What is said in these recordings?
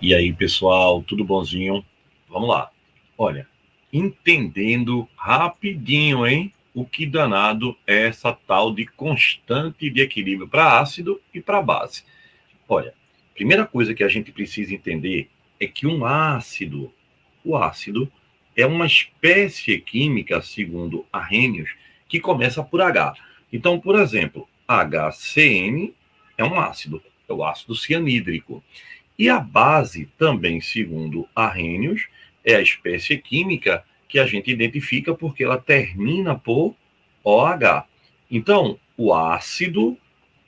E aí, pessoal, tudo bonzinho? Vamos lá. Olha, entendendo rapidinho, hein? O que danado é essa tal de constante de equilíbrio para ácido e para base. Olha, primeira coisa que a gente precisa entender é que o ácido é uma espécie química, segundo Arrhenius, que começa por H. Então, por exemplo, HCN é um ácido, é o ácido cianídrico. E a base, também segundo Arrhenius, é a espécie química que a gente identifica porque ela termina por OH. Então, o ácido,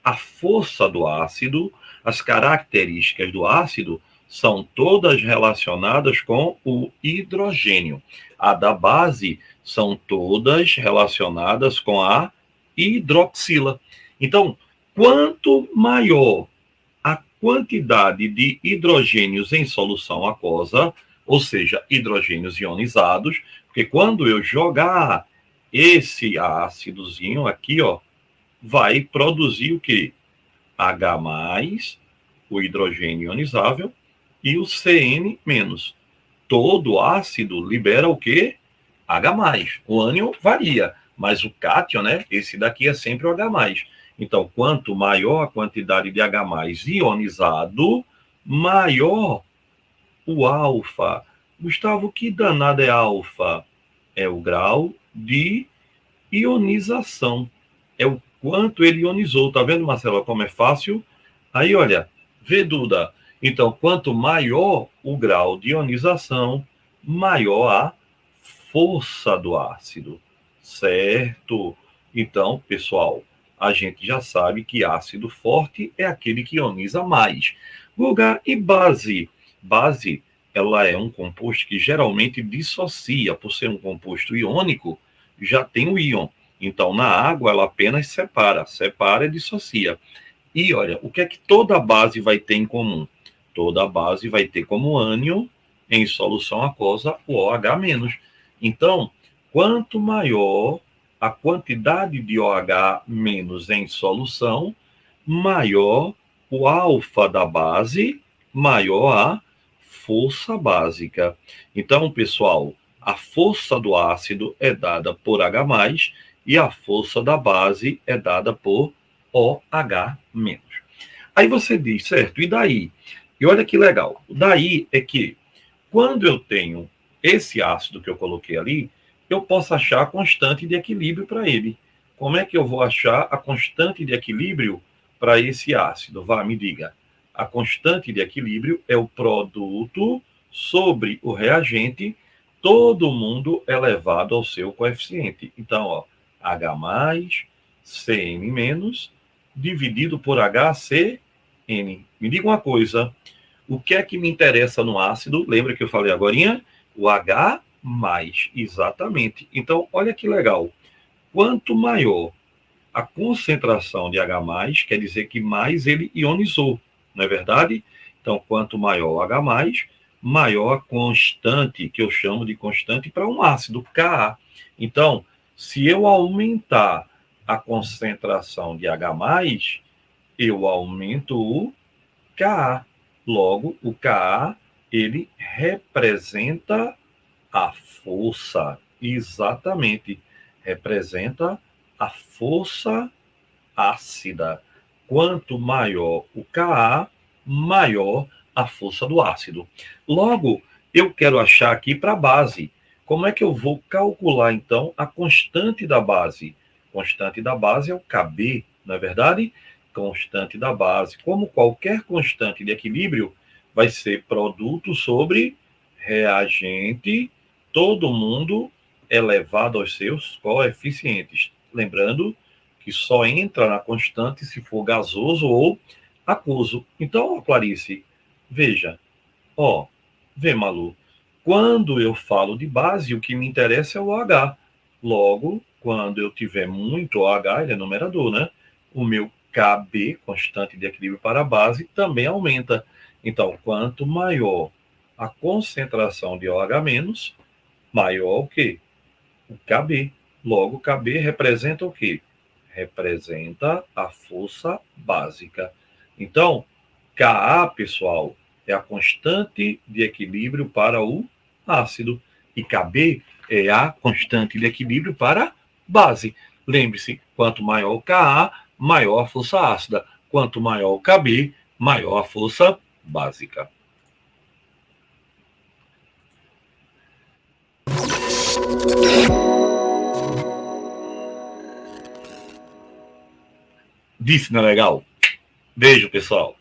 a força do ácido, as características do ácido são todas relacionadas com o hidrogênio. A da base são todas relacionadas com a hidroxila. Então, quanto maior a quantidade de hidrogênios em solução aquosa, ou seja, hidrogênios ionizados, porque quando eu jogar esse ácidozinho aqui, ó, vai produzir o quê? H+, o hidrogênio ionizável, e o Cn-. Todo ácido libera o quê? H+. O ânion varia, mas o cátion, né? Esse daqui é sempre o H+. Então, quanto maior a quantidade de H+ ionizado, maior o alfa. Gustavo, que danado é alfa? É o grau de ionização. É o quanto ele ionizou. Tá vendo, Marcelo, como é fácil? Aí, olha, vê, Duda. Então, quanto maior o grau de ionização, maior a força do ácido, certo? Então, pessoal, a gente já sabe que ácido forte é aquele que ioniza mais. Guga, e base? Base, ela é um composto que geralmente dissocia, por ser um composto iônico, já tem o íon. Então, na água, ela apenas separa e dissocia. E olha, o que é que toda base vai ter em comum? Toda base vai ter como ânion, em solução aquosa, o OH-. Então, quanto maior a quantidade de OH- em solução, maior o alfa da base, maior a força básica. Então, pessoal, a força do ácido é dada por H+, e a força da base é dada por OH-. Aí você diz, certo, e daí? E olha que legal. Daí é que, quando eu tenho esse ácido que eu coloquei ali, eu posso achar a constante de equilíbrio para ele. Como é que eu vou achar a constante de equilíbrio para esse ácido? Vá, me diga. A constante de equilíbrio é o produto sobre o reagente, todo mundo elevado ao seu coeficiente. Então, ó, H+, Cn-, dividido por HCl. Me diga uma coisa, o que é que me interessa no ácido? Lembra que eu falei agorinha? O H+, exatamente. Então, olha que legal. Quanto maior a concentração de H+, quer dizer que mais ele ionizou, não é verdade? Então, quanto maior o H+, maior a constante, que eu chamo de constante para um ácido, Ka. Então, se eu aumentar a concentração de H+, eu aumento o Ka. Logo, o Ka, ele representa a força. Exatamente. Representa a força ácida. Quanto maior o Ka, maior a força do ácido. Logo, eu quero achar aqui para a base. Como é que eu vou calcular, então, a constante da base? Constante da base é o Kb, não é verdade? Constante da base, como qualquer constante de equilíbrio, vai ser produto sobre reagente, todo mundo elevado aos seus coeficientes. Lembrando que só entra na constante se for gasoso ou aquoso. Então, Clarice, veja, ó, vê, Malu, quando eu falo de base, o que me interessa é o H. Logo, quando eu tiver muito OH, ele é numerador, né? O meu Kb, constante de equilíbrio para a base, também aumenta. Então, quanto maior a concentração de OH-, maior o quê? O Kb. Logo, Kb representa o quê? Representa a força básica. Então, Ka, pessoal, é a constante de equilíbrio para o ácido. E Kb é a constante de equilíbrio para a base. Lembre-se, quanto maior o Ka, maior a força ácida. Quanto maior o Kb, maior a força básica. Disse, não é legal? Beijo, pessoal.